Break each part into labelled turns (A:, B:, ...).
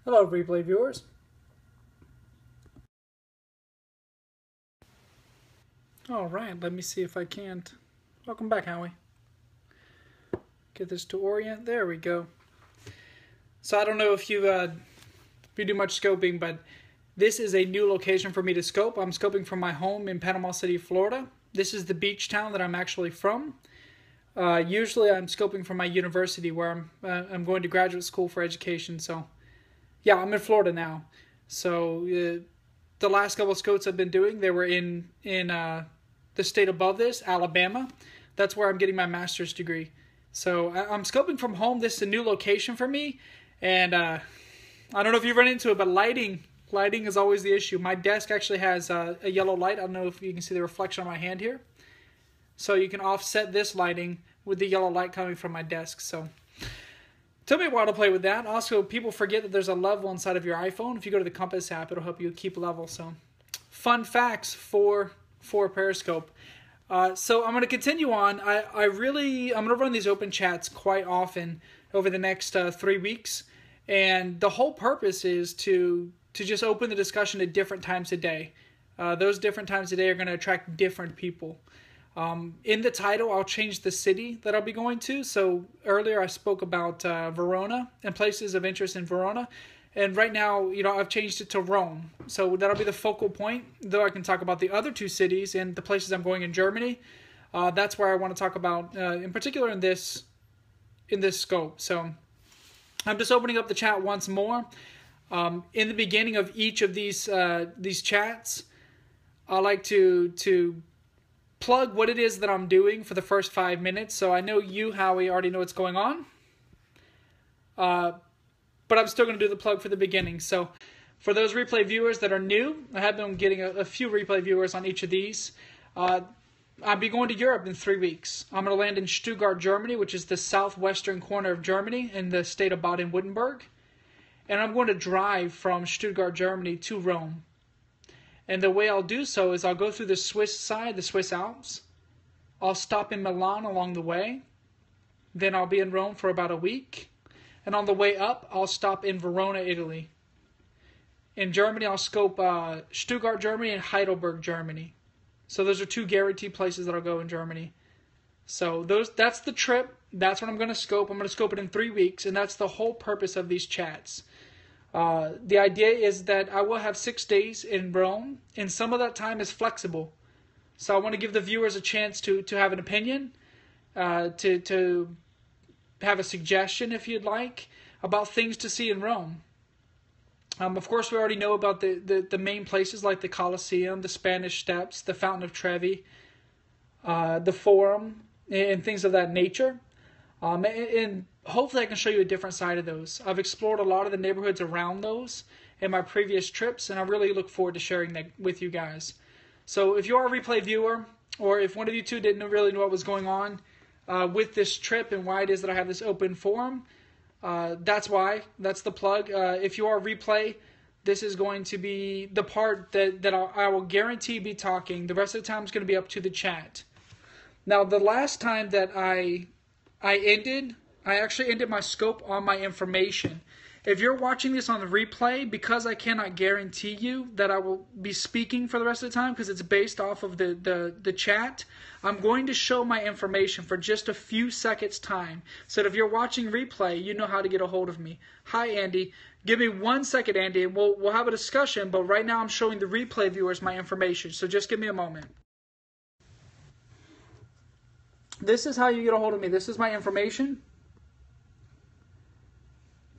A: Hello, replay viewers. All right, let me see if I can't. Welcome back, Howie. Get this to orient. There we go. So I don't know if you do much scoping, but this is a new location for me to scope. I'm scoping from my home in Panama City, Florida. This is the beach town that I'm actually from. Usually I'm scoping from my university where I'm going to graduate school for education. So yeah, I'm in Florida now. So the last couple of scopes I've been doing, they were in the state above this, Alabama. That's where I'm getting my master's degree. So I'm scoping from home. This is a new location for me. And I don't know if you've run into it, but lighting is always the issue. My desk actually has a yellow light. I don't know if you can see the reflection on my hand here. So you can offset this lighting with the yellow light coming from my desk. So it took me a while to play with that. Also, people forget that there's a level inside of your iPhone. If you go to the Compass app, it'll help you keep level. So fun facts for Periscope. So I'm going to continue on. I'm going to run these open chats quite often over the next 3 weeks. And the whole purpose is to just open the discussion at different times a day. Those different times a day are going to attract different people. In the title, I'll change the city that I'll be going to. So earlier I spoke about Verona and places of interest in Verona. And right now, I've changed it to Rome. So that'll be the focal point, though I can talk about the other two cities and the places I'm going in Germany. That's where I want to talk about, in particular in this scope. So I'm just opening up the chat once more. In the beginning of each of these chats, I like to plug what it is that I'm doing for the first 5 minutes. So I know you, Howie, already know what's going on. But I'm still going to do the plug for the beginning. So for those replay viewers that are new, I have been getting a few replay viewers on each of these. I'll be going to Europe in 3 weeks. I'm going to land in Stuttgart, Germany, which is the southwestern corner of Germany in the state of Baden-Württemberg. And I'm going to drive from Stuttgart, Germany to Rome. And the way I'll do so is I'll go through the Swiss side, the Swiss Alps. I'll stop in Milan along the way. Then I'll be in Rome for about a week. And on the way up, I'll stop in Verona, Italy. In Germany, I'll scope Stuttgart, Germany, and Heidelberg, Germany. So those are 2 guaranteed places that I'll go in Germany. So that's the trip. That's what I'm going to scope. I'm going to scope it in 3 weeks, and that's the whole purpose of these chats. The idea is that I will have 6 days in Rome, and some of that time is flexible. So I want to give the viewers a chance to have an opinion, to have a suggestion, if you'd like, about things to see in Rome. Of course, we already know about the main places like the Colosseum, the Spanish Steps, the Fountain of Trevi, the Forum, and things of that nature. And hopefully I can show you a different side of those. I've explored a lot of the neighborhoods around those in my previous trips, and I really look forward to sharing that with you guys. So if you are a replay viewer, or if one of you two didn't really know what was going on with this trip and why it is that I have this open forum, that's why. That's the plug. If you are a replay, this is going to be the part that I will guarantee be talking. The rest of the time is going to be up to the chat. Now, the last time that I actually ended my scope on my information. If you're watching this on the replay, because I cannot guarantee you that I will be speaking for the rest of the time because it's based off of the chat, I'm going to show my information for just a few seconds time. So that if you're watching replay, you know how to get a hold of me. Hi, Andy. Give me 1 second, Andy, and we'll have a discussion, but right now I'm showing the replay viewers my information, so just give me a moment. This is how you get a hold of me. This is my information.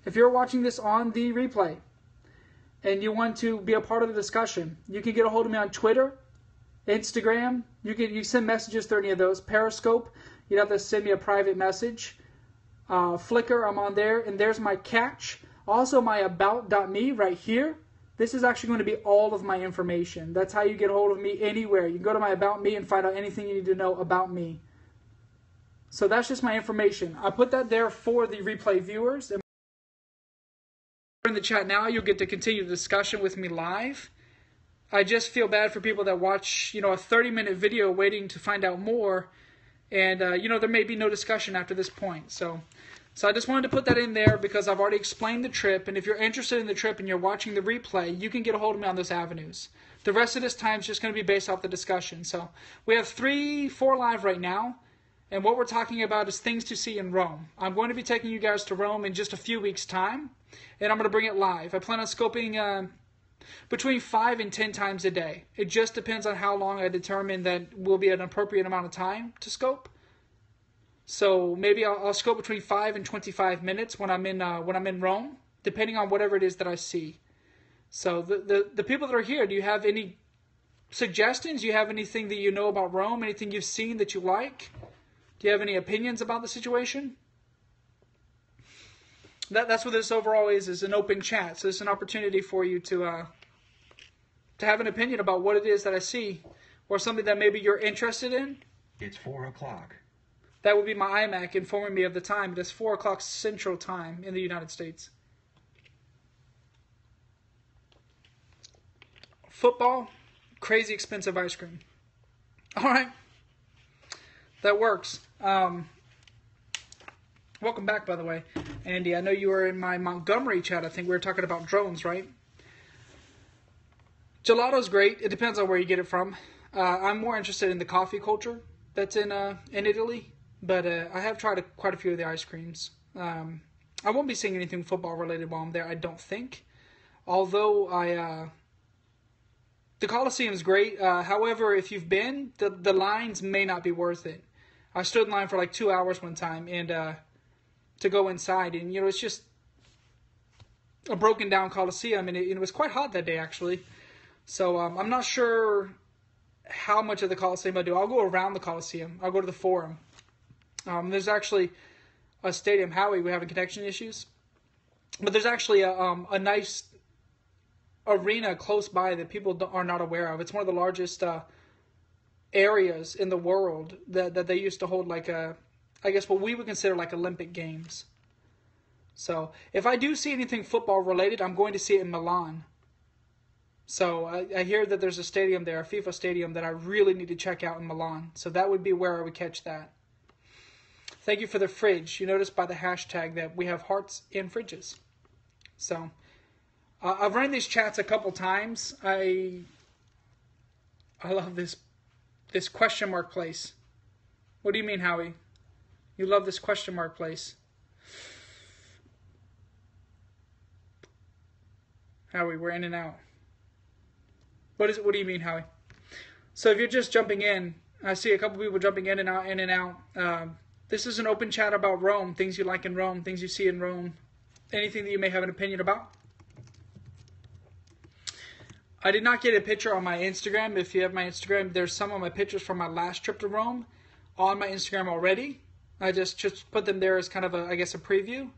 A: If you're watching this on the replay and you want to be a part of the discussion, you can get a hold of me on Twitter, Instagram. You send messages through any of those. Periscope, you'd have to send me a private message. Flickr, I'm on there. And there's my catch. Also my about.me right here. This is actually going to be all of my information. That's how you get a hold of me anywhere. You can go to my About Me and find out anything you need to know about me. So that's just my information. I put that there for the replay viewers. And in the chat now, you'll get to continue the discussion with me live. I just feel bad for people that watch, a 30-minute video waiting to find out more. And, there may be no discussion after this point. So So I just wanted to put that in there because I've already explained the trip, and if you're interested in the trip and you're watching the replay, you can get a hold of me on those avenues. The rest of this time is just going to be based off the discussion. So we have 4 live right now, and what we're talking about is things to see in Rome. I'm going to be taking you guys to Rome in just a few weeks' time, and I'm going to bring it live. I plan on scoping between 5 and 10 times a day. It just depends on how long I determine that will be an appropriate amount of time to scope. So maybe I'll scope between 5 and 25 minutes when I'm in Rome, depending on whatever it is that I see. So the people that are here, do you have any suggestions? Do you have anything that you know about Rome? Anything you've seen that you like? Do you have any opinions about the situation? That's what this overall is an open chat. So it's an opportunity for you to have an opinion about what it is that I see, or something that maybe you're interested in.
B: It's 4 o'clock.
A: That would be my iMac informing me of the time. It is 4 o'clock Central Time in the United States. Football, crazy expensive ice cream. All right. That works. Welcome back, by the way. Andy, I know you were in my Montgomery chat. I think we were talking about drones, right? Gelato's great. It depends on where you get it from. I'm more interested in the coffee culture that's in Italy. But I have tried quite a few of the ice creams. I won't be seeing anything football related while I'm there, I don't think. Although the Coliseum's great. However, if you've been, the lines may not be worth it. I stood in line for like 2 hours one time and to go inside, and it's just a broken down Coliseum, and it was quite hot that day actually. So I'm not sure how much of the Coliseum I do. I'll go around the Coliseum. I'll go to the Forum. There's actually a stadium. Howie, we're having connection issues. But there's actually a nice arena close by that people are not aware of. It's one of the largest areas in the world that they used to hold I guess what we would consider like Olympic Games. So if I do see anything football related, I'm going to see it in Milan. So I hear that there's a stadium there, a FIFA stadium, that I really need to check out in Milan. So that would be where I would catch that. Thank you for the fridge. You notice by the hashtag that we have hearts in fridges. So I've run these chats a couple times. I love this question mark place. What do you mean, Howie? You love this question mark place. Howie, we're in and out. What do you mean, Howie? So if you're just jumping in, I see a couple people jumping in and out. This is an open chat about Rome, things you like in Rome, things you see in Rome, anything that you may have an opinion about. I did not get a picture on my Instagram. If you have my Instagram, there's some of my pictures from my last trip to Rome on my Instagram already. I just put them there as kind of I guess a preview.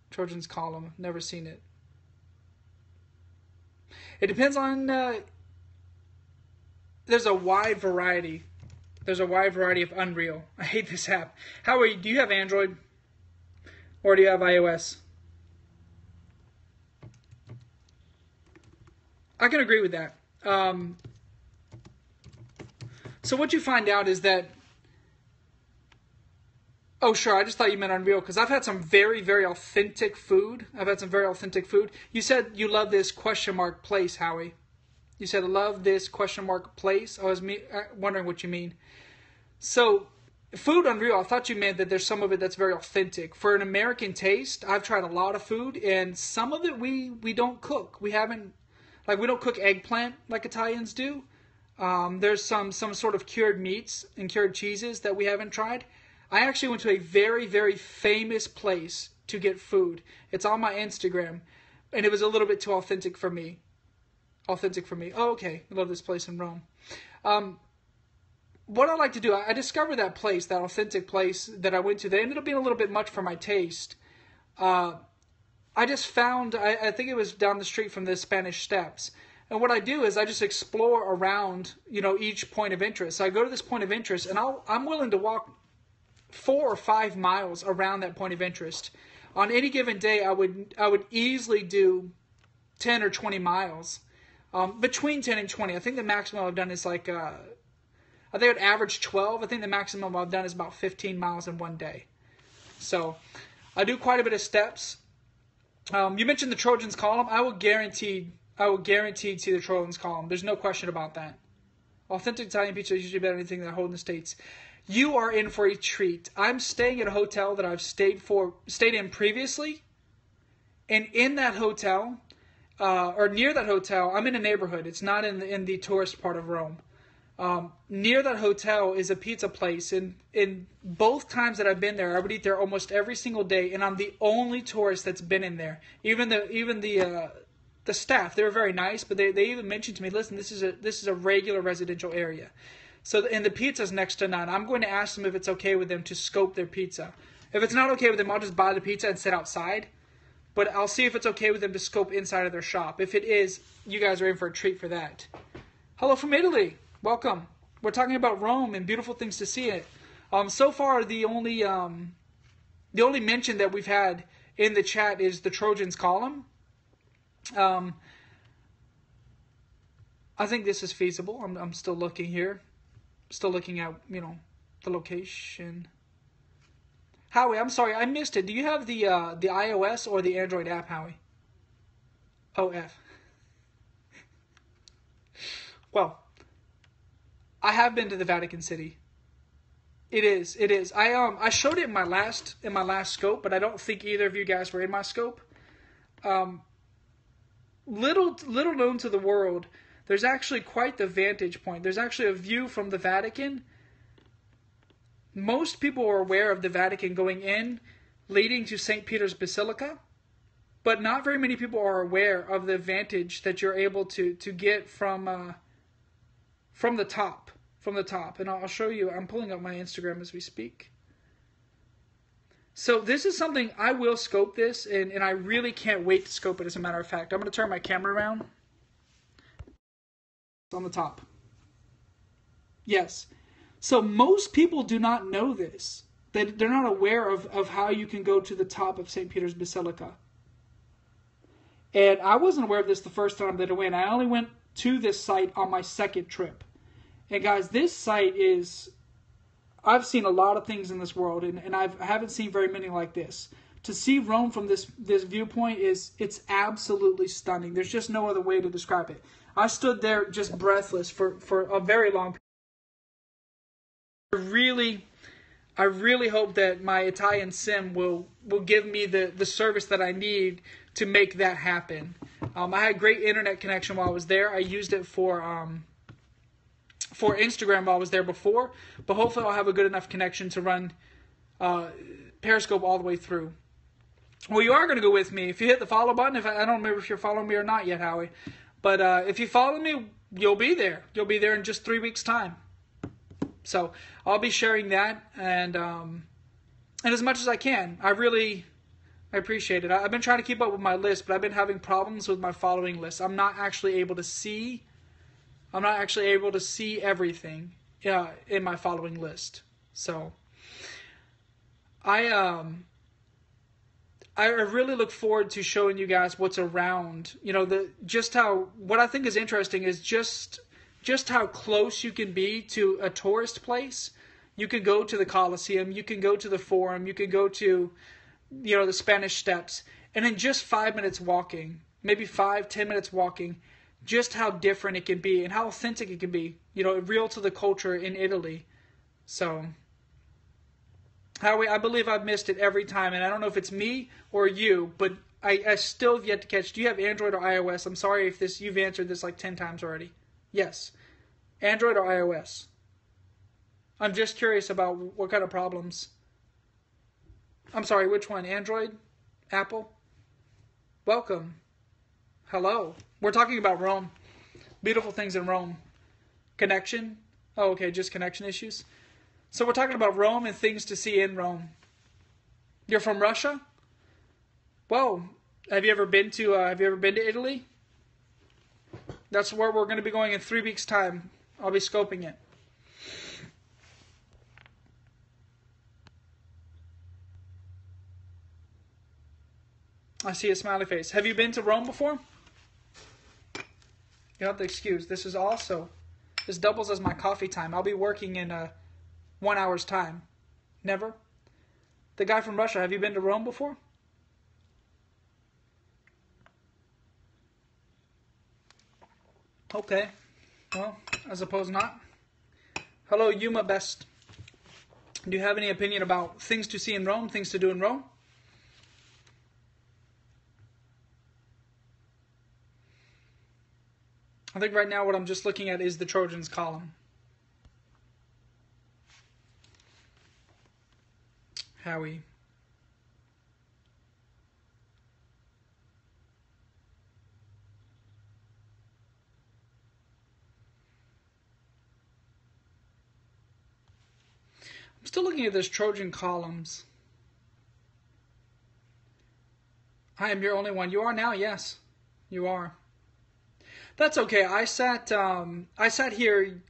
A: Trojan's Column, never seen it. It depends on, there's a wide variety. There's a wide variety of Unreal. I hate this app. Howie, do you have Android? Or do you have iOS? I can agree with that. So what you find out is that... Oh, sure, I just thought you meant Unreal, because I've had some very, very authentic food. You said you love this question mark place, Howie. You said, love this question mark place. I was wondering what you mean. So, food Unreal, I thought you meant that there's some of it that's very authentic. For an American taste, I've tried a lot of food, and some of it we don't cook. We don't cook eggplant like Italians do. There's some sort of cured meats and cured cheeses that we haven't tried. I actually went to a very, very famous place to get food. It's on my Instagram, and it was a little bit too authentic for me. Oh, okay. I love this place in Rome. What I like to do, I discovered that place, that authentic place that I went to. That ended up being a little bit much for my taste. I just found, I think it was down the street from the Spanish Steps. And what I do is I just explore around, each point of interest. So I go to this point of interest, and I'm willing to walk 4 or 5 miles around that point of interest. On any given day, I would easily do 10 or 20 miles. Between 10 and 20. I think the maximum I've done is like I think it averaged 12. I think the maximum I've done is about 15 miles in one day. So I do quite a bit of steps. You mentioned the Trojans column. I will guarantee to see the Trojans column. There's no question about that. Authentic Italian pizza is usually better than anything that I hold in the States. You are in for a treat. I'm staying at a hotel that I've stayed in previously. And in that hotel, or near that hotel, I'm in a neighborhood. It's not in the tourist part of Rome. Near that hotel is a pizza place, and in both times that I've been there, I would eat there almost every single day, and I'm the only tourist that's been in there. Even the staff, they were very nice, but they even mentioned to me, listen, this is a regular residential area. So, and the pizza's next to none. I'm going to ask them if it's okay with them to scope their pizza. If it's not okay with them, I'll just buy the pizza and sit outside. But I'll see if it's okay with them to scope inside of their shop. If it is, you guys are in for a treat for that. Hello from Italy. Welcome. We're talking about Rome and beautiful things to see it. So far, the only mention that we've had in the chat is the Trojans column. I think this is feasible. I'm still looking here. Still looking at, the location. Howie, I'm sorry, I missed it. Do you have the iOS or the Android app, Howie? OF. Well, I have been to the Vatican City. It is. I showed it in my last scope, but I don't think either of you guys were in my scope. Little known to the world, there's actually quite the vantage point. There's actually a view from the Vatican. Most people are aware of the Vatican going in, leading to St. Peter's Basilica, but not very many people are aware of the vantage that you're able to get from the top. And I'll show you. I'm pulling up my Instagram as we speak. So this is something I will scope this, and I really can't wait to scope it. As a matter of fact, I'm going to turn my camera around. It's on the top. Yes. So most people do not know this. They're not aware of how you can go to the top of St. Peter's Basilica. And I wasn't aware of this the first time that I went. I only went to this site on my second trip. And guys, this site is... I've seen a lot of things in this world, and I haven't seen very many like this. To see Rome from this viewpoint it's absolutely stunning. There's just no other way to describe it. I stood there just breathless for a very long period. I really hope that my Italian sim will give me the service that I need to make that happen. I had great internet connection while I was there. I used it for Instagram while I was there before, but hopefully I'll have a good enough connection to run Periscope all the way through. Well, you are going to go with me if you hit the follow button. I don't remember if you're following me or not yet, Howie, but if you follow me, you'll be there. You'll be there in just 3 weeks' time. So I'll be sharing that and as much as I can. I appreciate it. I've been trying to keep up with my list, but I've been having problems with my following list. I'm not actually able to see everything in my following list. So I really look forward to showing you guys what's around. What I think is interesting is just how close you can be to a tourist place. You can go to the Colosseum, you can go to the Forum, you can go to, the Spanish Steps, and in just 5 minutes walking, maybe 5-10 minutes walking, just how different it can be and how authentic it can be, real to the culture in Italy. So, Howie, I believe I've missed it every time, and I don't know if it's me or you, but I still have yet to catch. Do you have Android or iOS? I'm sorry if you've answered this like 10 times already. Yes. Android or iOS? I'm just curious about what kind of problems. I'm sorry, which one? Android? Apple? Welcome. Hello. We're talking about Rome. Beautiful things in Rome. Connection? Oh, okay, just connection issues. So we're talking about Rome and things to see in Rome. You're from Russia? Whoa. Have you ever been to Italy? That's where we're going to be going in 3 weeks' time. I'll be scoping it. I see a smiley face. Have you been to Rome before? You don't have to excuse. This is also This doubles as my coffee time. I'll be working in 1 hour's time. Never? The guy from Russia, have you been to Rome before? Okay. Well, I suppose not. Hello, Yuma Best. Do you have any opinion about things to see in Rome, things to do in Rome? I think right now what I'm just looking at is the Trojans column. Howie. I'm still looking at this Trojan columns. I am your only one. You are now, yes. You are. That's okay. I sat here,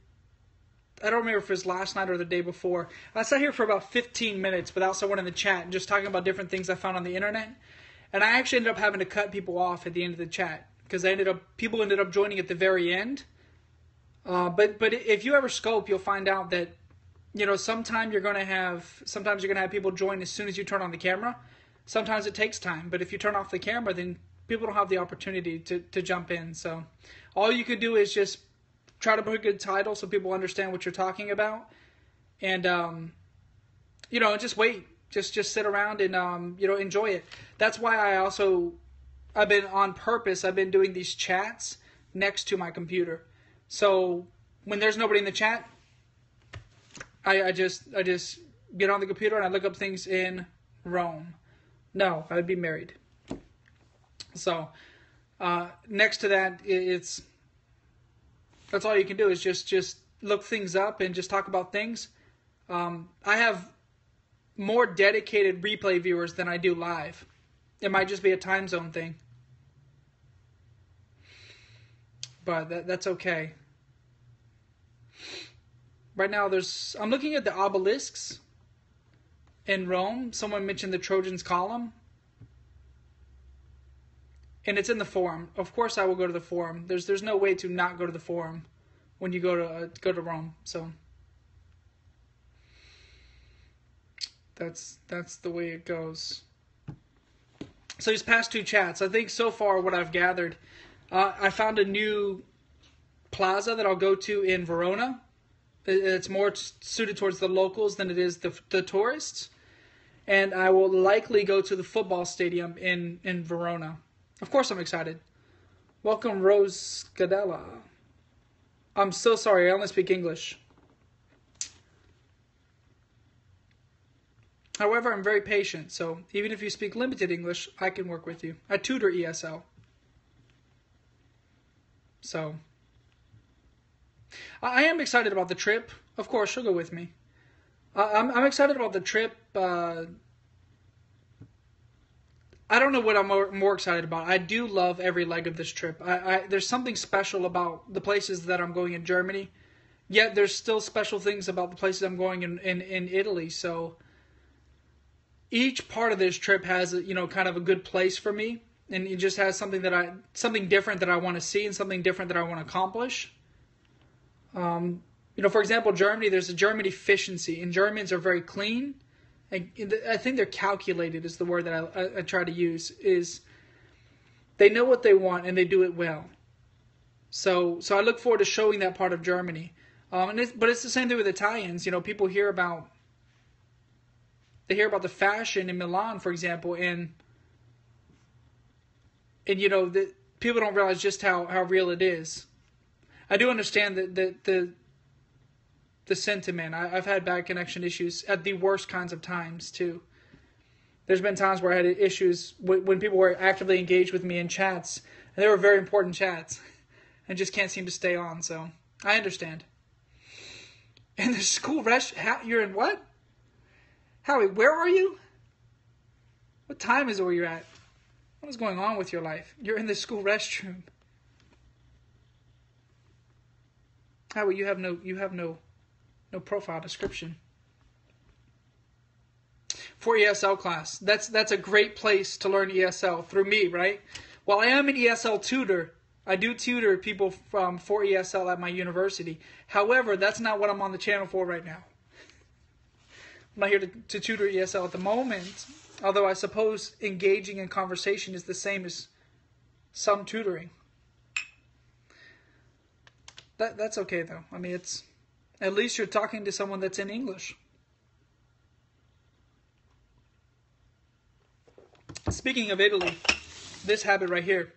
A: I don't remember if it was last night or the day before. I sat here for about 15 minutes without someone in the chat and just talking about different things I found on the internet. And I actually ended up having to cut people off at the end of the chat because people ended up joining at the very end. But if you ever scope, you'll find out that, you know, sometimes you're gonna have people join as soon as you turn on the camera. Sometimes it takes time, but if you turn off the camera, then people don't have the opportunity to jump in. So all you could do is just try to put a good title so people understand what you're talking about, and you know, just wait, just sit around and you know, enjoy it. That's why I've been doing these chats next to my computer. So when there's nobody in the chat, I just get on the computer and I look up things in Rome. No, I would be married. So next to that, that's all you can do is just look things up and just talk about things. I have more dedicated replay viewers than I do live. It might just be a time zone thing, but that's okay. Right now, I'm looking at the obelisks in Rome. Someone mentioned the Trojans column. And it's in the forum. Of course, I will go to the forum. There's no way to not go to the forum when you go to Rome. So that's the way it goes. So these past two chats, I think so far what I've gathered, I found a new plaza that I'll go to in Verona. It's more suited towards the locals than it is the tourists. And I will likely go to the football stadium in Verona. Of course I'm excited. Welcome, Rose Gadella. I'm so sorry, I only speak English. However, I'm very patient, so even if you speak limited English, I can work with you. I tutor ESL. So, I am excited about the trip. Of course, she'll go with me. I'm excited about the trip. I don't know what I'm more excited about. I do love every leg of this trip. There's something special about the places that I'm going in Germany. Yet there's still special things about the places I'm going in Italy. So each part of this trip has, you know, kind of a good place for me, and it just has something different that I want to see and something different that I want to accomplish. You know, for example, Germany. There's a German efficiency, and Germans are very clean. I think they're calculated is the word that I try to use. Is they know what they want and they do it well. So I look forward to showing that part of Germany. But it's the same thing with Italians. You know, people hear about the fashion in Milan, for example, and you know, people don't realize just how real it is. I do understand that the sentiment. I've had bad connection issues at the worst kinds of times too. There's been times where I had issues when people were actively engaged with me in chats, and they were very important chats, and just can't seem to stay on. So I understand. And the school you're in what? Howie, where are you? What time is it where you're at? What is going on with your life? You're in the school restroom. Howie, you have no profile description. For ESL class. That's a great place to learn ESL through me, right? While I am an ESL tutor, I do tutor people for ESL at my university. However, that's not what I'm on the channel for right now. I'm not here to tutor ESL at the moment, although I suppose engaging in conversation is the same as some tutoring. That's okay though. I mean, it's at least you're talking to someone that's in English. Speaking of Italy, this habit right here,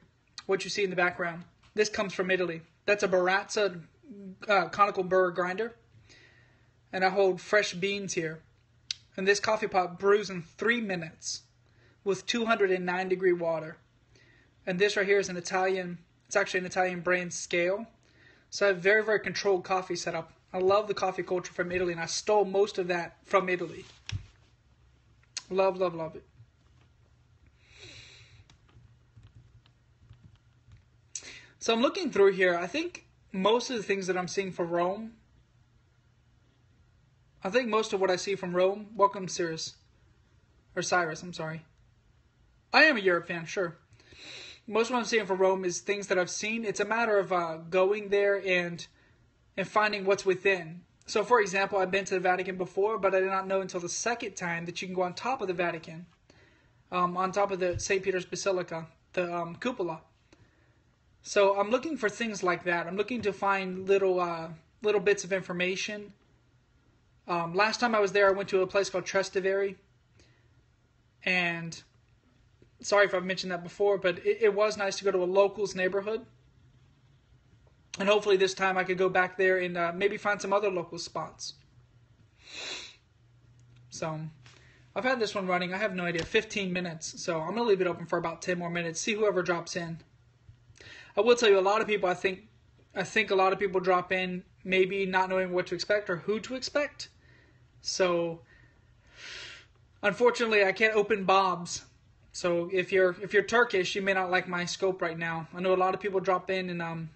A: what you see in the background, this comes from Italy. That's a Barazza conical burr grinder. And I hold fresh beans here. And this coffee pot brews in 3 minutes with 209-degree water. And this right here is it's actually an Italian brand scale. So I have very, very controlled coffee setup. I love the coffee culture from Italy, and I stole most of that from Italy. Love, love, love it. So I'm looking through here. I think most of the things that I'm seeing for Rome, I think most of what I see from Rome, welcome Cyrus, I'm sorry. I am a Europe fan, sure. Most of what I'm seeing from Rome is things that I've seen. It's a matter of going there and finding what's within. So for example, I've been to the Vatican before, but I did not know until the second time that you can go on top of the Vatican, on top of the St. Peter's Basilica, the cupola. So I'm looking for things like that. I'm looking to find little bits of information. Last time I was there, I went to a place called Trastevere. And sorry if I've mentioned that before, but it was nice to go to a locals neighborhood. And hopefully this time I could go back there and maybe find some other local spots. So I've had this one running, I have no idea, 15 minutes. So I'm going to leave it open for about 10 more minutes, see whoever drops in. I will tell you, a lot of people, I think a lot of people drop in maybe not knowing what to expect or who to expect. So unfortunately, I can't open Bob's. So if you're Turkish, you may not like my scope right now. I know a lot of people drop in and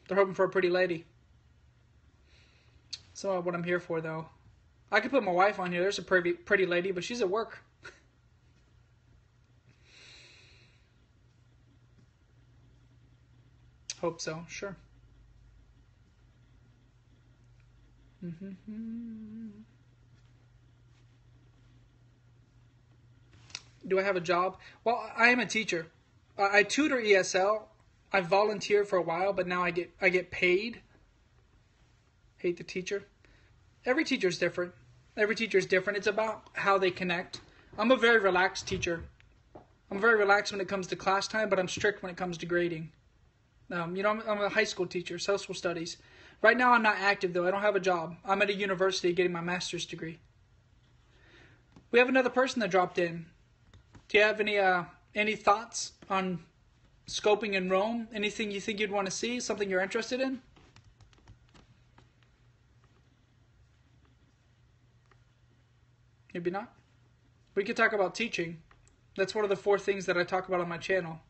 A: they're hoping for a pretty lady. That's not what I'm here for, though. I could put my wife on here. There's a pretty lady, but she's at work. Hope so, sure. Do I have a job? Well, I am a teacher. I tutor ESL. I volunteered for a while, but now I get paid. Hate the teacher. Every teacher is different. Every teacher is different. It's about how they connect. I'm a very relaxed teacher. I'm very relaxed when it comes to class time, but I'm strict when it comes to grading. I'm a high school teacher, social studies. Right now I'm not active though. I don't have a job. I'm at a university getting my master's degree. We have another person that dropped in. Do you have any thoughts on scoping in Rome? Anything you think you'd want to see? Something you're interested in? Maybe not. We could talk about teaching. That's one of the 4 things that I talk about on my channel.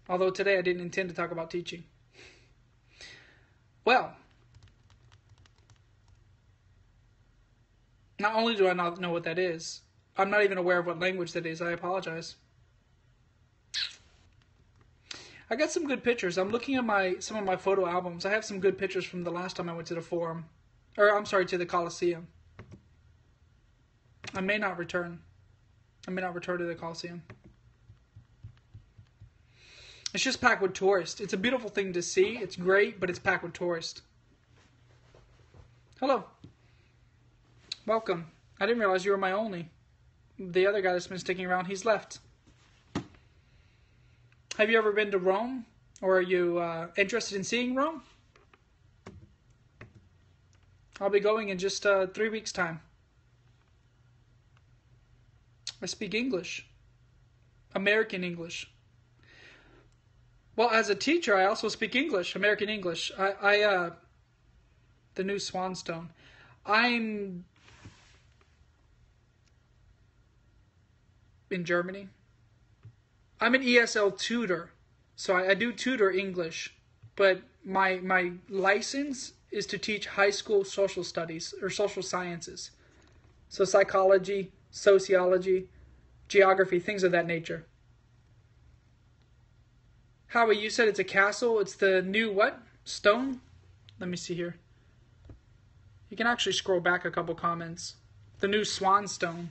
A: Although today I didn't intend to talk about teaching. Well, not only do I not know what that is, I'm not even aware of what language that is. I apologize. I got some good pictures. I'm looking at some of my photo albums. I have some good pictures from the last time I went to the Forum. To the Coliseum. I may not return. to the Coliseum. It's just packed with tourists. It's a beautiful thing to see. It's great, but it's packed with tourists. Hello. Welcome. I didn't realize you were my only. The other guy that's been sticking around, he's left. Have you ever been to Rome? Or are you interested in seeing Rome? I'll be going in just 3 weeks' time. I speak English. American English. Well, as a teacher, I also speak English, American English. The new Swanstone. I'm in Germany. I'm an ESL tutor, so I do tutor English, but my license is to teach high school social studies or social sciences. So psychology, sociology, geography, things of that nature. Howie, you said it's a castle. It's the new what? Stone? Let me see here. You can actually scroll back a couple comments. The new Swanstone.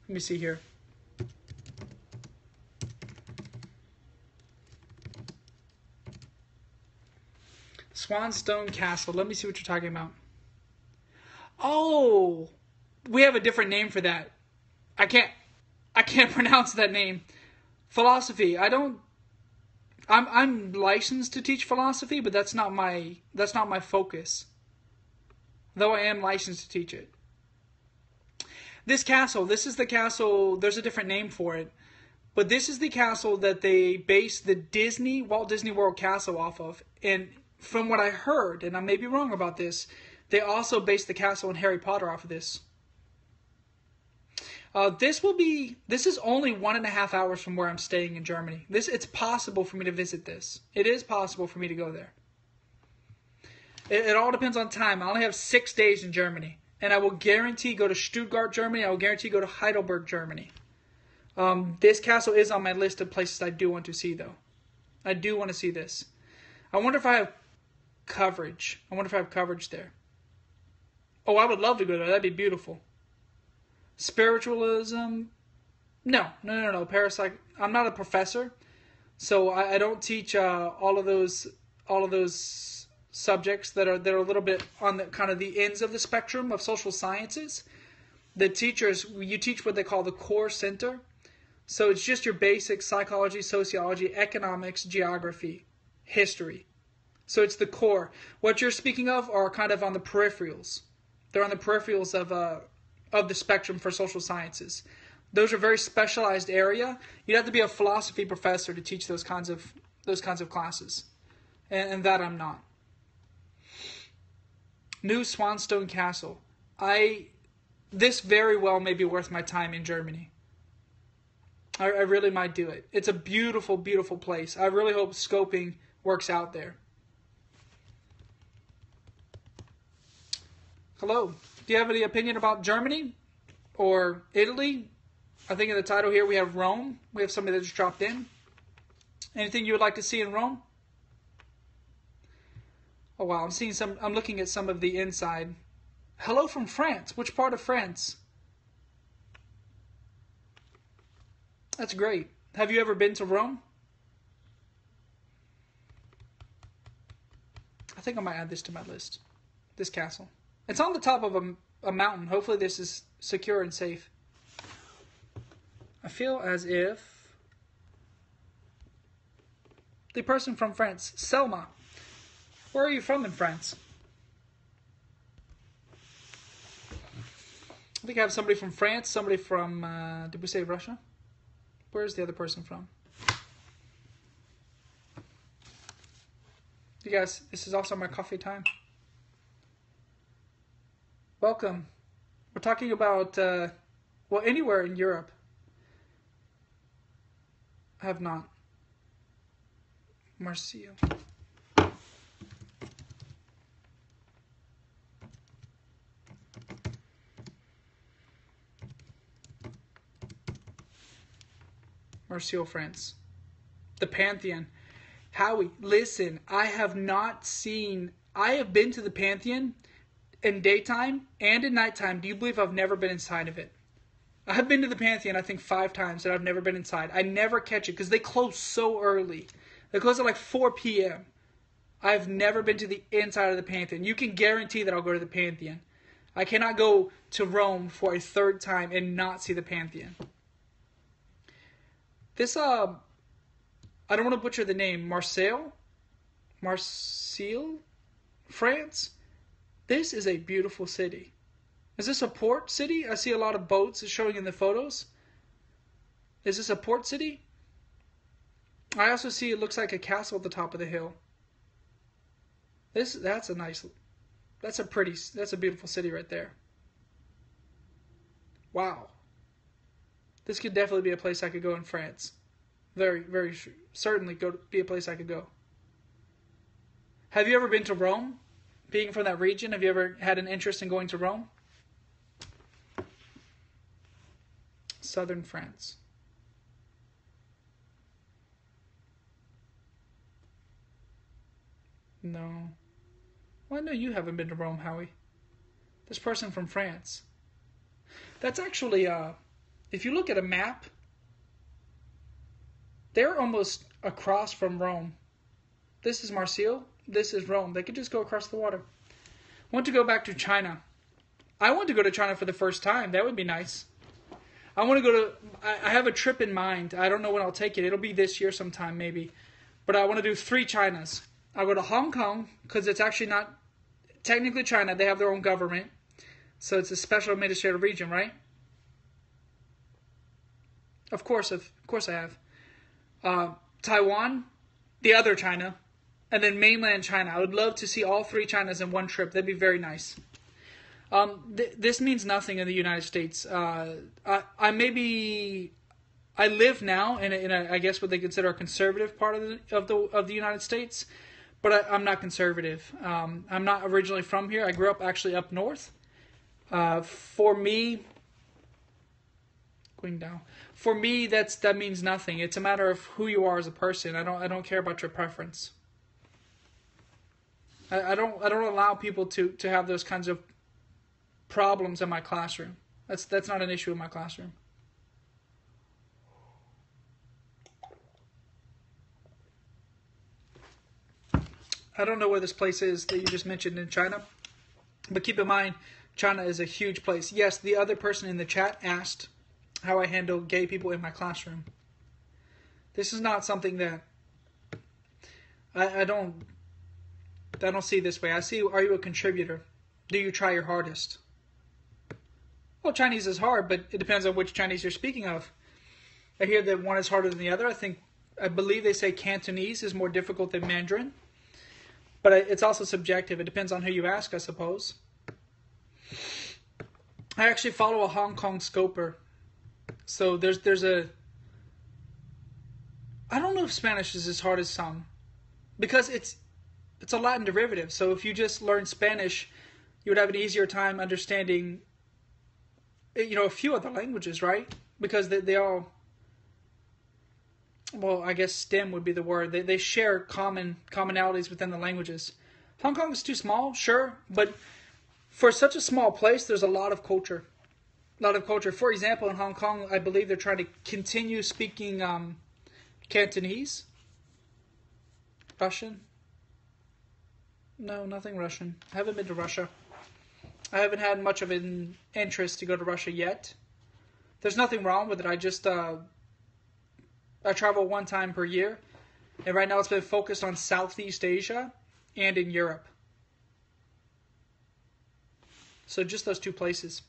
A: Let me see here. Swanstone Castle. Let me see what you're talking about. Oh, we have a different name for that. I can't pronounce that name. Philosophy. I'm licensed to teach philosophy, but that's not my focus. Though I am licensed to teach it. This is the castle, there's a different name for it. But this is the castle that they based the Walt Disney World castle off of. And from what I heard, and I may be wrong about this, they also based the castle in Harry Potter off of this. This is only 1.5 hours from where I'm staying in Germany. It's possible for me to visit this. It is possible for me to go there. It all depends on time. I only have 6 days in Germany. And I will guarantee go to Stuttgart, Germany. I will guarantee go to Heidelberg, Germany. This castle is on my list of places I do want to see, though. I do want to see this. I wonder if I have coverage. There. Oh, I would love to go there. That'd be beautiful. Spiritualism? No. I'm not a professor, so I don't teach all of those subjects that are a little bit on the kind of the ends of the spectrum of social sciences. You teach what they call the core center. So it's just your basic psychology, sociology, economics, geography, history. So it's the core. What you're speaking of are kind of on the peripherals. They're on the peripherals of the spectrum for social sciences. Those are very specialized area. You'd have to be a philosophy professor to teach those kinds of classes. And that I'm not. New Swanstone Castle. This very well may be worth my time in Germany. I really might do it. It's a beautiful, beautiful place. I really hope scoping works out there. Hello. Do you have any opinion about Germany or Italy? I think in the title here we have Rome. We have somebody that just dropped in. Anything you would like to see in Rome? Oh wow, I'm looking at some of the inside. Hello from France. Which part of France? That's great. Have you ever been to Rome? I think I might add this to my list. This castle. It's on the top of a mountain. Hopefully this is secure and safe. I feel as if the person from France, Selma. Where are you from in France? I think I have somebody from France, somebody from, did we say Russia? Where's the other person from? You guys, this is also my coffee time. Welcome. We're talking about, anywhere in Europe. I have not. Marcio. Marseille, France. The Pantheon. Howie, listen, I have been to the Pantheon in daytime and in nighttime. Do you believe I've never been inside of it? I've been to the Pantheon, I think 5 times, and I've never been inside. I never catch it because they close so early. They close at like 4 p.m. I've never been to the inside of the Pantheon. You can guarantee that I'll go to the Pantheon. I cannot go to Rome for a 3rd time and not see the Pantheon. This, I don't want to butcher the name, Marseille, France. This is a beautiful city. Is this a port city? I see a lot of boats showing in the photos. Is this a port city? I also see it looks like a castle at the top of the hill. That's a beautiful city right there. Wow. This could definitely be a place I could go in France. Very, very certainly be a place I could go. Have you ever been to Rome? Being from that region, have you ever had an interest in going to Rome? Southern France. No. Well, I know you haven't been to Rome, Howie. This person from France. That's actually, if you look at a map, they're almost across from Rome. This is Marseille. This is Rome. They could just go across the water. I want to go back to China. I want to go to China for the first time. That would be nice. I want to go to... I have a trip in mind. I don't know when I'll take it. It'll be this year sometime, maybe. But I want to do 3 Chinas. I'll go to Hong Kong, because it's actually not technically China. They have their own government. So it's a special administrative region, right? Of course I have. Taiwan, the other China, and then mainland China. I would love to see all 3 Chinas in one trip. That'd be very nice. This means nothing in the United States. I live now in a I guess what they consider a conservative part of the United States, but I'm not conservative. I'm not originally from here. I grew up actually up north. For me, going down. For me, that means nothing. It's a matter of who you are as a person. I don't care about your preference. I don't allow people to have those kinds of problems in my classroom. That's not an issue in my classroom. I don't know where this place is that you just mentioned in China, but keep in mind, China is a huge place. Yes, the other person in the chat asked how I handle gay people in my classroom. This is not something that I don't see this way. I see, are you a contributor? Do you try your hardest? Well, Chinese is hard, but it depends on which Chinese you're speaking of. I hear that one is harder than the other. I believe they say Cantonese is more difficult than Mandarin. But it's also subjective. It depends on who you ask, I suppose. I actually follow a Hong Kong scoper. So there's a... I don't know if Spanish is as hard as some. Because it's a Latin derivative. So if you just learn Spanish, you would have an easier time understanding, a few other languages, right? Because they all... Well, I guess STEM would be the word. They share commonalities within the languages. Hong Kong is too small, sure, but for such a small place, there's a lot of culture. A lot of culture. For example, in Hong Kong, I believe they're trying to continue speaking Cantonese. Russian? No, nothing Russian. I haven't been to Russia. I haven't had much of an interest to go to Russia yet. There's nothing wrong with it. I travel 1 time per year, and right now it's been focused on Southeast Asia and in Europe. So just those 2 places.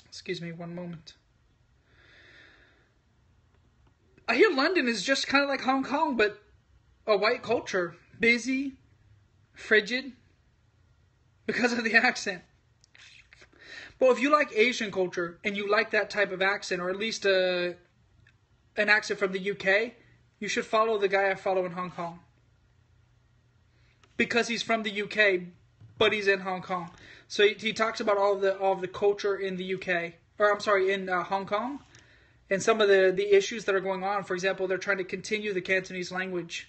A: Excuse me, one moment. I hear London is just kind of like Hong Kong, but a white culture. Busy, frigid, because of the accent. Well, if you like Asian culture and you like that type of accent, or at least an accent from the UK, you should follow the guy I follow in Hong Kong. Because he's from the UK, but he's in Hong Kong. So he talks about all of the culture in the UK, or I'm sorry, in Hong Kong, and some of the issues that are going on. For example, they're trying to continue the Cantonese language.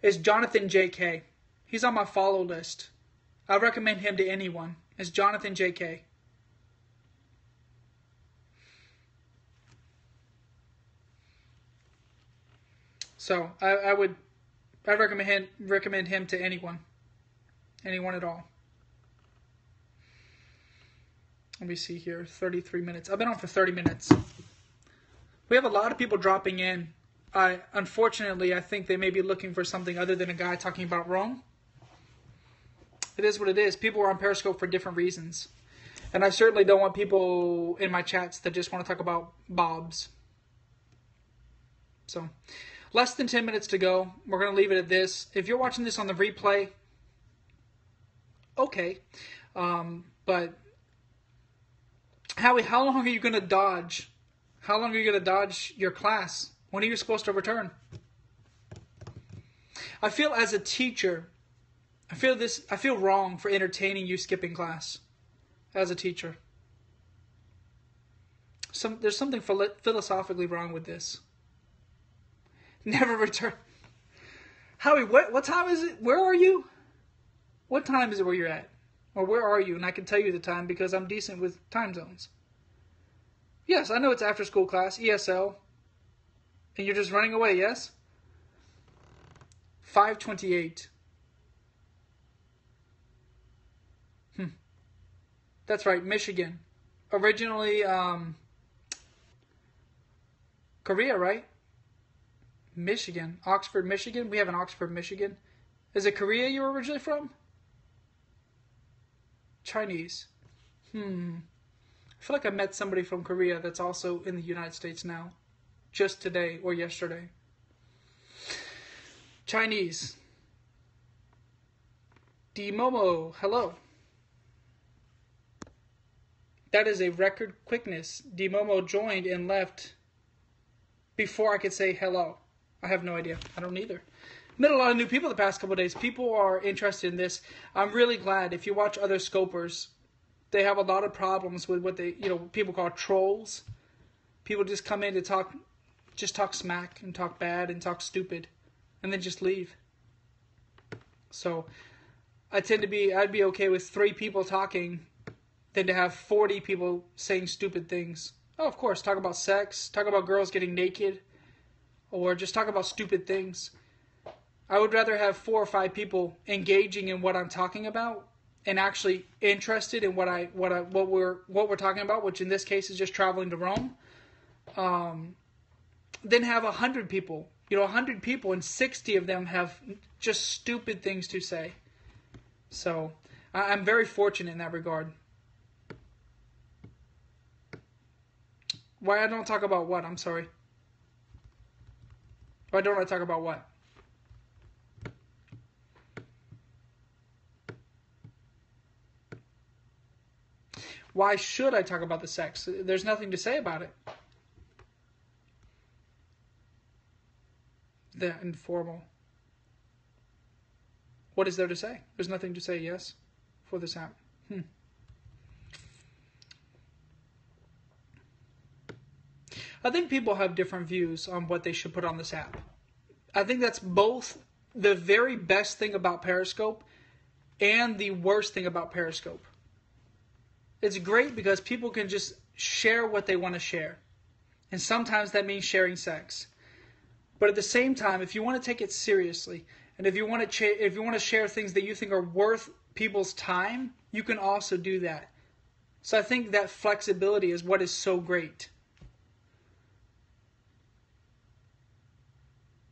A: It's Jonathan J.K. He's on my follow list. I recommend him to anyone. It's Jonathan J.K. So I recommend him to anyone at all. Let me see here, 33 minutes. I've been on for 30 minutes. We have a lot of people dropping in. Unfortunately, I think they may be looking for something other than a guy talking about Rome. It is what it is. People are on Periscope for different reasons. And I certainly don't want people in my chats that just want to talk about Bobs. So, less than 10 minutes to go. We're going to leave it at this. If you're watching this on the replay, okay. But, Howie, how long are you going to dodge? How long are you going to dodge your class? When are you supposed to return? I feel as a teacher, I feel wrong for entertaining you skipping class as a teacher. There's something philosophically wrong with this. Never return. Howie, what time is it? Where are you? What time is it where you're at? Or where are you? And I can tell you the time because I'm decent with time zones. Yes, I know it's after school class, ESL. And you're just running away, yes? 5:28. That's right, Michigan. Originally, Korea, right? Michigan. Oxford, Michigan. We have an Oxford, Michigan. Is it Korea you were originally from? Chinese. I feel like I met somebody from Korea that's also in the United States now. Just today or yesterday. Chinese. D-Momo, hello. That is a record quickness. D-Momo joined and left before I could say hello. I have no idea. I don't either. Met a lot of new people the past couple of days. People are interested in this. I'm really glad. If you watch other scopers, they have a lot of problems with what they, people call trolls. People just come in to talk smack and talk bad and talk stupid and then just leave. So I'd be okay with 3 people talking than to have 40 people saying stupid things. Oh, of course, talk about sex, talk about girls getting naked, or just talk about stupid things. I would rather have 4 or 5 people engaging in what I'm talking about and actually interested in what we're talking about, which in this case is just traveling to Rome. Then have 100 people. 100 people and 60 of them have just stupid things to say. So I'm very fortunate in that regard. Why I don't talk about what? I'm sorry. Why don't I talk about what? Why should I talk about the sex? There's nothing to say about it. The informal. What is there to say? There's nothing to say, yes, for this app. I think people have different views on what they should put on this app. I think that's both the very best thing about Periscope and the worst thing about Periscope. It's great because people can just share what they want to share. And sometimes that means sharing sex. But at the same time, if you want to take it seriously, and if you want to share things that you think are worth people's time, you can also do that. So I think that flexibility is what is so great.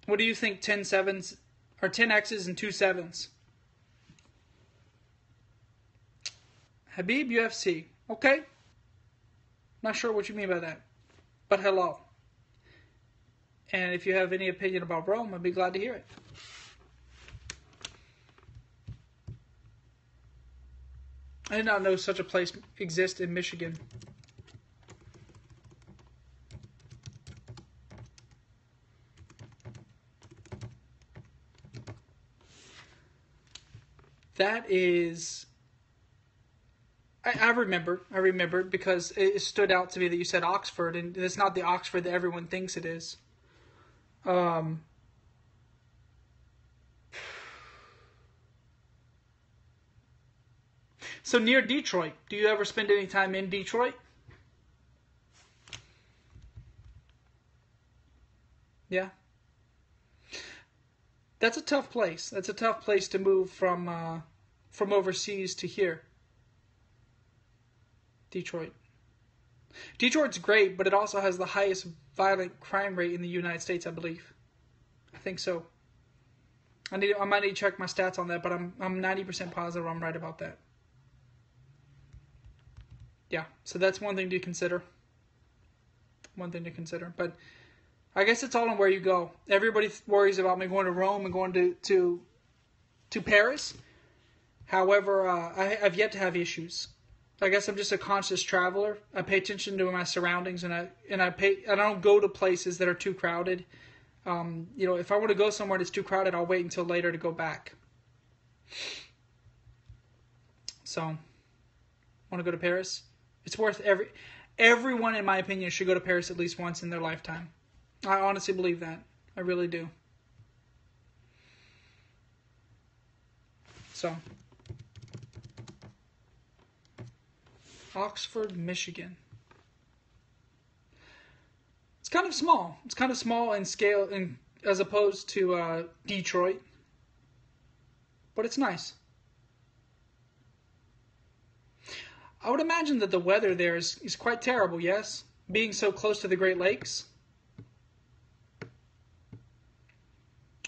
A: What do you think 10 7s or 10 X's and 2 7s? Habib UFC. Okay. Not sure what you mean by that. But hello. And if you have any opinion about Rome, I'd be glad to hear it. I did not know such a place exists in Michigan. That is... I remember because it stood out to me that you said Oxford, and it's not the Oxford that everyone thinks it is. So near Detroit, do you ever spend any time in Detroit? Yeah. That's a tough place. That's a tough place to move from overseas to here. Detroit. Detroit's great, but it also has the highest violent crime rate in the United States, I believe. I think so. I might need to check my stats on that, but I'm 90% positive I'm right about that. Yeah, so that's one thing to consider. But I guess it's all on where you go. Everybody worries about me going to Rome and going to Paris. However, I've yet to have issues. I guess I'm just a conscious traveler. I pay attention to my surroundings, and I don't go to places that are too crowded. If I want to go somewhere that's too crowded, I'll wait until later to go back. So, want to go to Paris? It's worth everyone, in my opinion, should go to Paris at least once in their lifetime. I honestly believe that. I really do. So, Oxford, Michigan. It's kind of small. It's kind of small in scale as opposed to Detroit. But it's nice. I would imagine that the weather there is quite terrible, yes? Being so close to the Great Lakes.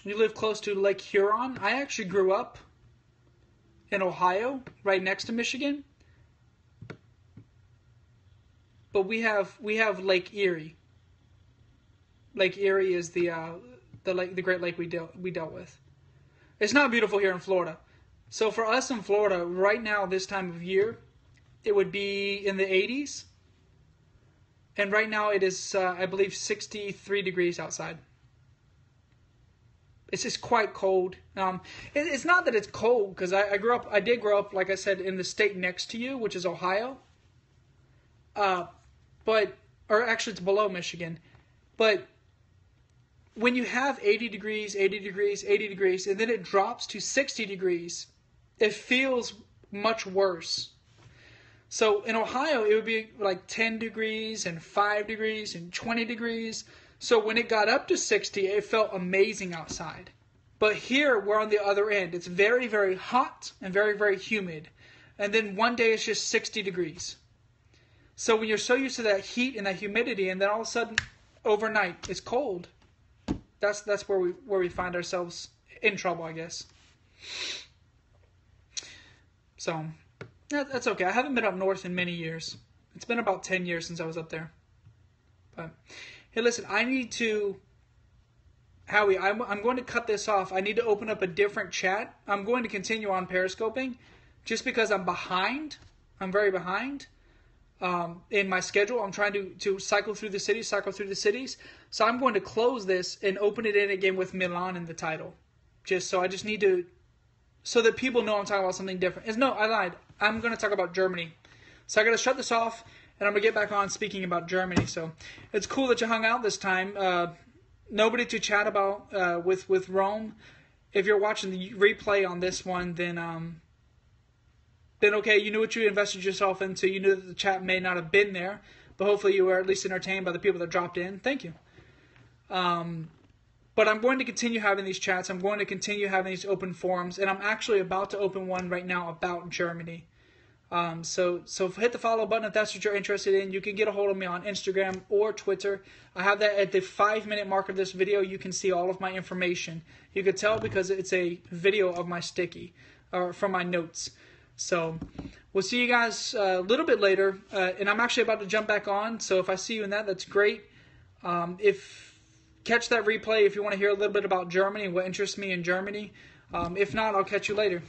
A: You live close to Lake Huron. I actually grew up in Ohio, right next to Michigan. But we have Lake Erie. Lake Erie is the Great Lake we dealt with. It's not beautiful here in Florida. So for us in Florida, right now, this time of year, it would be in the 80s. And right now it is, I believe, 63 degrees outside. It's just quite cold. It's not that it's cold, because I did grow up, like I said, in the state next to you, which is Ohio. Or actually it's below Michigan. But when you have 80 degrees, 80 degrees, 80 degrees, and then it drops to 60 degrees, it feels much worse. So in Ohio, it would be like 10 degrees and 5 degrees and 20 degrees. So when it got up to 60, it felt amazing outside. But here, we're on the other end. It's very, very hot and very, very humid. And then one day it's just 60 degrees. So when you're so used to that heat and that humidity, and then all of a sudden, overnight, it's cold. That's where we find ourselves in trouble, I guess. So that's okay. I haven't been up north in many years. It's been about 10 years since I was up there. But hey, listen, I need to, Howie, I'm going to cut this off. I need to open up a different chat. I'm going to continue on Periscoping just because I'm behind. I'm very behind in my schedule. I'm trying to cycle through the cities. So I'm going to close this and open it in again with Milan in the title. I just need to, so that people know I'm talking about something different. No, I lied. I'm going to talk about Germany. So I got to shut this off, and I'm going to get back on speaking about Germany. So it's cool that you hung out this time. Nobody to chat about with Rome. If you're watching the replay on this one, then okay, you knew what you invested yourself into. You knew that the chat may not have been there, but hopefully you were at least entertained by the people that dropped in. Thank you. But I'm going to continue having these chats. I'm going to continue having these open forums, and I'm actually about to open one right now about Germany. So hit the follow button if that's what you're interested in. You can get a hold of me on Instagram or Twitter. I have that at the 5-minute mark of this video. You can see all of my information. You can tell because it's a video of my sticky or from my notes. So we'll see you guys a little bit later, and I'm actually about to jump back on. So if I see you in that, that's great. Catch that replay if you want to hear a little bit about Germany and what interests me in Germany. If not, I'll catch you later.